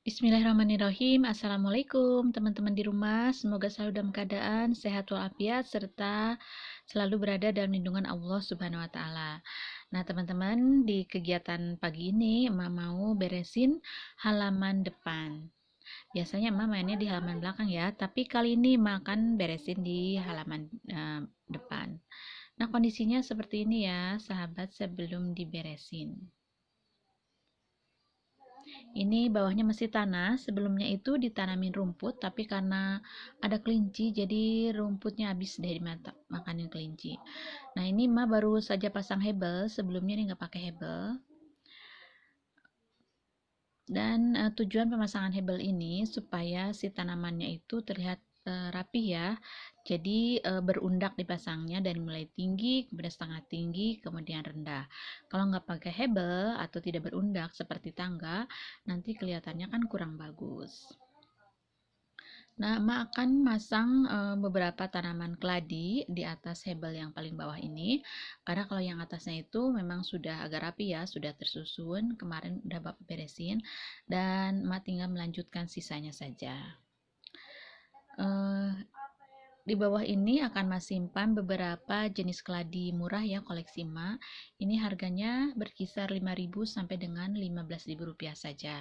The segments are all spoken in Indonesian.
Bismillahirrahmanirrahim. Assalamualaikum teman-teman di rumah. Semoga selalu dalam keadaan sehat walafiat serta selalu berada dalam lindungan Allah Subhanahu wa taala. Nah, teman-teman, di kegiatan pagi ini Emak mau beresin halaman depan. Biasanya Emak mainnya di halaman belakang ya, tapi kali ini Emak akan beresin di halaman depan. Nah, kondisinya seperti ini ya, sahabat, sebelum diberesin. Ini bawahnya masih tanah, sebelumnya itu ditanamin rumput, tapi karena ada kelinci, jadi rumputnya habis deh makanin kelinci. Nah, ini Ma baru saja pasang hebel, sebelumnya ini nggak pakai hebel. Dan tujuan pemasangan hebel ini supaya si tanamannya itu terlihat rapih ya. Jadi berundak dipasangnya dari mulai tinggi, kemudian setengah tinggi, kemudian rendah. Kalau nggak pakai hebel atau tidak berundak seperti tangga, nanti kelihatannya kan kurang bagus. Nah, Emak akan masang beberapa tanaman keladi di atas hebel yang paling bawah ini. Karena kalau yang atasnya itu memang sudah agak rapi ya, sudah tersusun. Kemarin udah Bapak beresin dan Emak tinggal melanjutkan sisanya saja. Eh, di bawah ini akan Mas simpan beberapa jenis keladi murah ya, koleksi Emak. Ini harganya berkisar 5.000 sampai dengan 15.000 rupiah saja.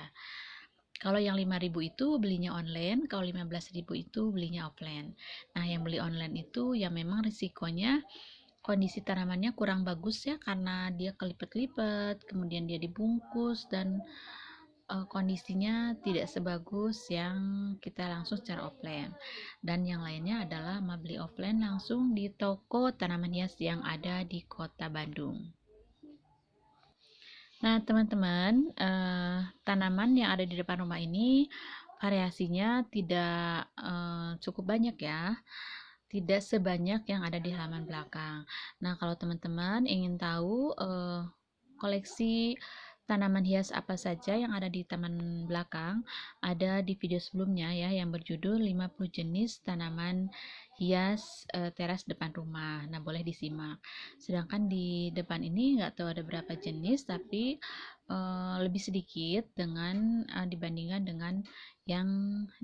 Kalau yang 5.000 itu belinya online, kalau 15.000 itu belinya offline. Nah, yang beli online itu ya memang risikonya kondisi tanamannya kurang bagus ya, karena dia kelipet-kelipet, kemudian dia dibungkus dan kondisinya tidak sebagus yang kita langsung secara offline. Dan yang lainnya adalah beli offline langsung di toko tanaman hias yang ada di Kota Bandung. Nah, teman-teman, tanaman yang ada di depan rumah ini variasinya tidak cukup banyak ya, tidak sebanyak yang ada di halaman belakang. Nah, kalau teman-teman ingin tahu koleksi tanaman hias apa saja yang ada di taman belakang, ada di video sebelumnya ya yang berjudul 50 jenis tanaman hias teras depan rumah. Nah, boleh disimak. Sedangkan di depan ini nggak tahu ada berapa jenis, tapi lebih sedikit dibandingkan dengan yang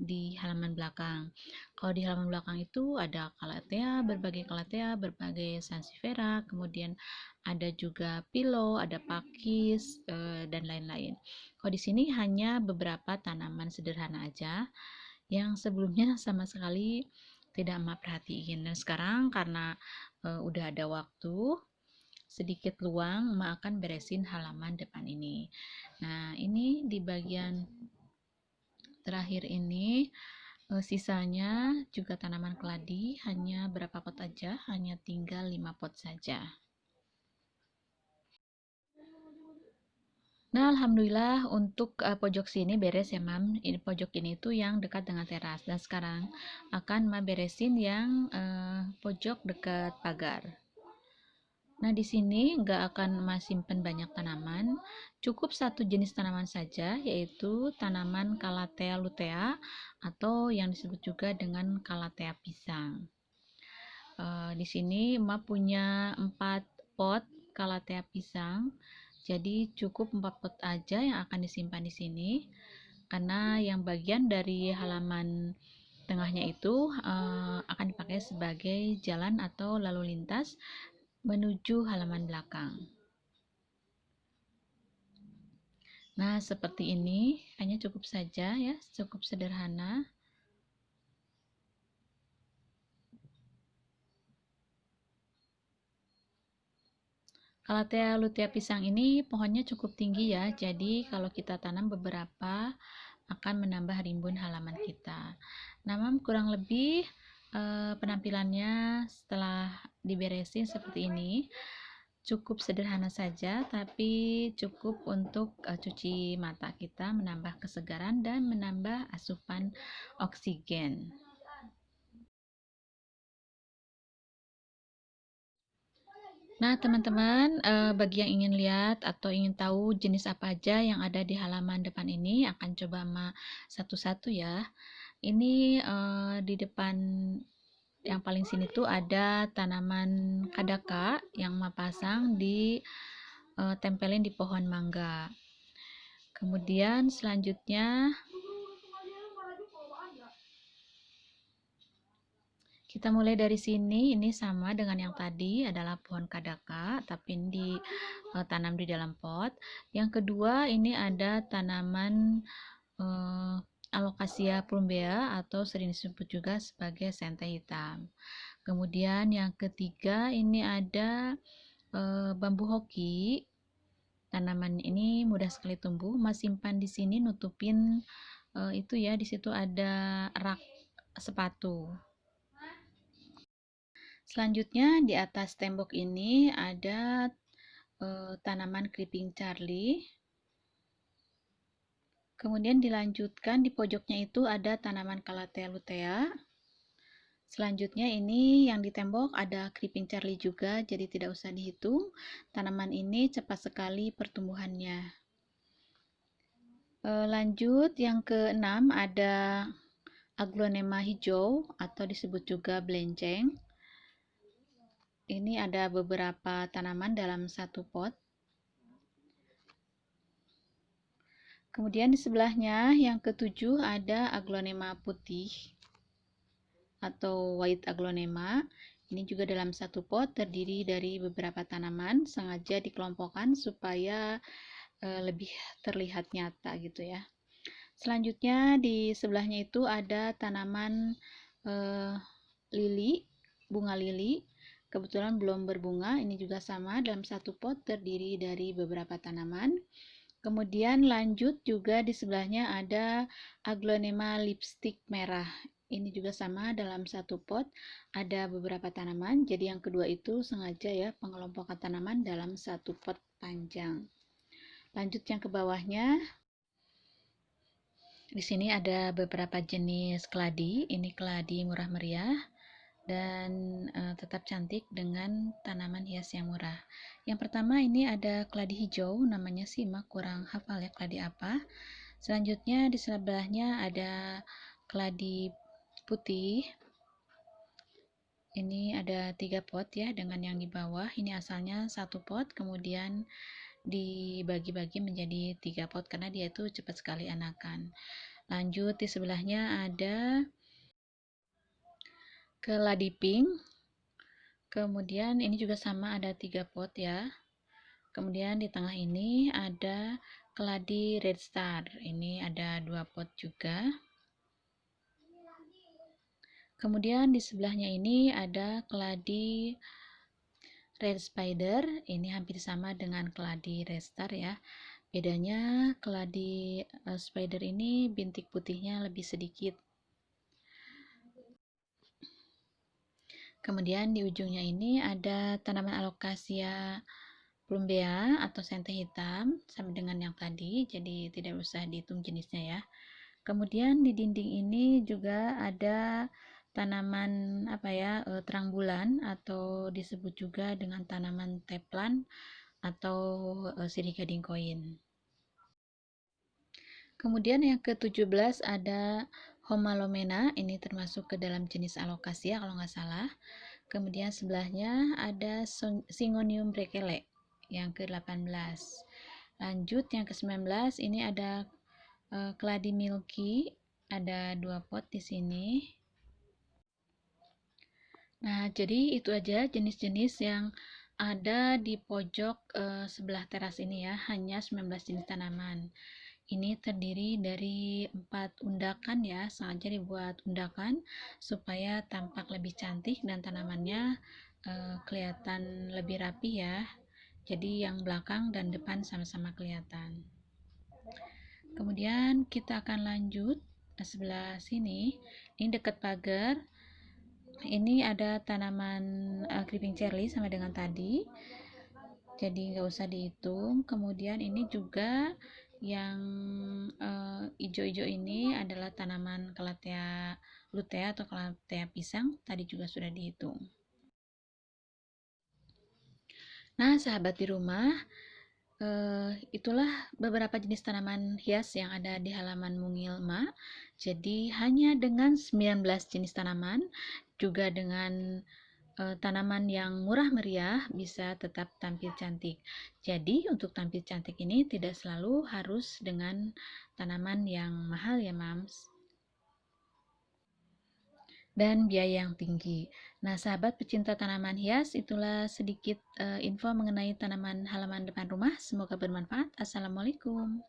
di halaman belakang. Kalau di halaman belakang itu ada berbagai berbagai sansevieria, kemudian ada juga pilo, ada pakis, dan lain-lain. Kalau di sini hanya beberapa tanaman sederhana aja yang sebelumnya sama sekali tidak Emak perhatiin. Dan sekarang karena udah ada waktu, sedikit luang, Emak akan beresin halaman depan ini. Nah, ini di bagian terakhir ini sisanya juga tanaman keladi, hanya berapa pot aja, hanya tinggal 5 pot saja. Nah, alhamdulillah untuk pojok sini beres ya, Mam. Ini pojok ini tuh yang dekat dengan teras. Dan sekarang akan Mam beresin yang pojok dekat pagar. Nah, di sini nggak akan Mas simpen banyak tanaman, cukup satu jenis tanaman saja, yaitu tanaman Calathea lutea atau yang disebut juga dengan Calathea pisang. Di sini Emak punya 4 pot Calathea pisang, jadi cukup 4 pot aja yang akan disimpan di sini, karena yang bagian dari halaman tengahnya itu akan dipakai sebagai jalan atau lalu lintas menuju halaman belakang. Nah, seperti ini, hanya cukup saja ya, cukup sederhana. Calathea lutea pisang ini pohonnya cukup tinggi ya, jadi kalau kita tanam beberapa akan menambah rimbun halaman kita. Nah, Mam, kurang lebih penampilannya setelah diberesin seperti ini. Cukup sederhana saja, tapi cukup untuk cuci mata kita, menambah kesegaran dan menambah asupan oksigen. Nah, teman-teman, bagi yang ingin lihat atau ingin tahu jenis apa aja yang ada di halaman depan ini, akan coba satu-satu ya. Ini di depan yang paling sini tuh ada tanaman kadaka yang pasang di tempelin di pohon mangga. Kemudian selanjutnya Kita mulai dari sini, ini sama dengan yang tadi adalah pohon kadaka, tapi ditanam di dalam pot. Yang kedua, ini ada tanaman Alocasia plumbea atau sering disebut juga sebagai sente hitam. Kemudian yang ketiga, ini ada bambu hoki. Tanaman ini mudah sekali tumbuh. Mas simpan di sini, nutupin itu ya, di situ ada rak sepatu. Selanjutnya di atas tembok ini ada tanaman creeping Charlie. Kemudian dilanjutkan di pojoknya itu ada tanaman Calathea lutea. Selanjutnya ini yang di tembok ada creeping Charlie juga, jadi tidak usah dihitung. Tanaman ini cepat sekali pertumbuhannya. Lanjut yang keenam ada aglonema hijau atau disebut juga blenceng. Ini ada beberapa tanaman dalam satu pot. Kemudian di sebelahnya yang ketujuh ada aglonema putih atau white aglonema. Ini juga dalam satu pot, terdiri dari beberapa tanaman, sengaja dikelompokkan supaya lebih terlihat nyata gitu ya. Selanjutnya di sebelahnya itu ada tanaman lili, bunga lili. Kebetulan belum berbunga, ini juga sama dalam satu pot, terdiri dari beberapa tanaman. Kemudian lanjut juga di sebelahnya ada aglonema lipstick merah. Ini juga sama dalam satu pot, ada beberapa tanaman. Jadi yang kedua itu sengaja ya pengelompokan tanaman dalam satu pot panjang. Lanjut yang ke bawahnya. Di sini ada beberapa jenis keladi. Ini keladi murah meriah dan tetap cantik dengan tanaman hias yang murah. Yang pertama ini ada keladi hijau, namanya sih mak kurang hafal ya keladi apa. Selanjutnya di sebelahnya ada keladi putih. Ini ada 3 pot ya dengan yang di bawah. Ini asalnya satu pot, kemudian dibagi-bagi menjadi 3 pot karena dia itu cepat sekali anakan. Lanjut di sebelahnya ada keladi pink. Kemudian ini juga sama ada 3 pot ya. Kemudian di tengah ini ada keladi red star. Ini ada 2 pot juga. Kemudian di sebelahnya ini ada keladi red spider. Ini hampir sama dengan keladi red star ya. Bedanya keladi spider ini bintik putihnya lebih sedikit. Kemudian di ujungnya ini ada tanaman Alocasia plumbea atau sente hitam sama dengan yang tadi, jadi tidak usah dihitung jenisnya ya. Kemudian di dinding ini juga ada tanaman terang bulan atau disebut juga dengan tanaman teplan atau sirih gading koin. Kemudian yang ke-17 ada Homalomena, ini termasuk ke dalam jenis Alocasia kalau nggak salah. Kemudian sebelahnya ada Syngonium brekele yang ke-18. Lanjut yang ke-19 ini ada keladi milky, ada 2 pot di sini. Nah, jadi itu aja jenis-jenis yang ada di pojok sebelah teras ini ya, hanya 19 jenis tanaman. Ini terdiri dari 4 undakan ya, sengaja dibuat undakan supaya tampak lebih cantik dan tanamannya kelihatan lebih rapi ya. Jadi yang belakang dan depan sama-sama kelihatan. Kemudian kita akan lanjut sebelah sini. Ini dekat pagar. Ini ada tanaman creeping Charlie sama dengan tadi. Jadi nggak usah dihitung. Kemudian ini juga yang hijau-hijau ini adalah tanaman Calathea lutea atau Calathea pisang, tadi juga sudah dihitung. Nah, sahabat di rumah, itulah beberapa jenis tanaman hias yang ada di halaman Mungil Ma. Jadi hanya dengan 19 jenis tanaman, juga dengan tanaman yang murah meriah bisa tetap tampil cantik. Jadi untuk tampil cantik ini tidak selalu harus dengan tanaman yang mahal ya Mams. dan biaya yang tinggi. Nah, sahabat pecinta tanaman hias, itulah sedikit info mengenai tanaman halaman depan rumah. Semoga bermanfaat. Assalamualaikum.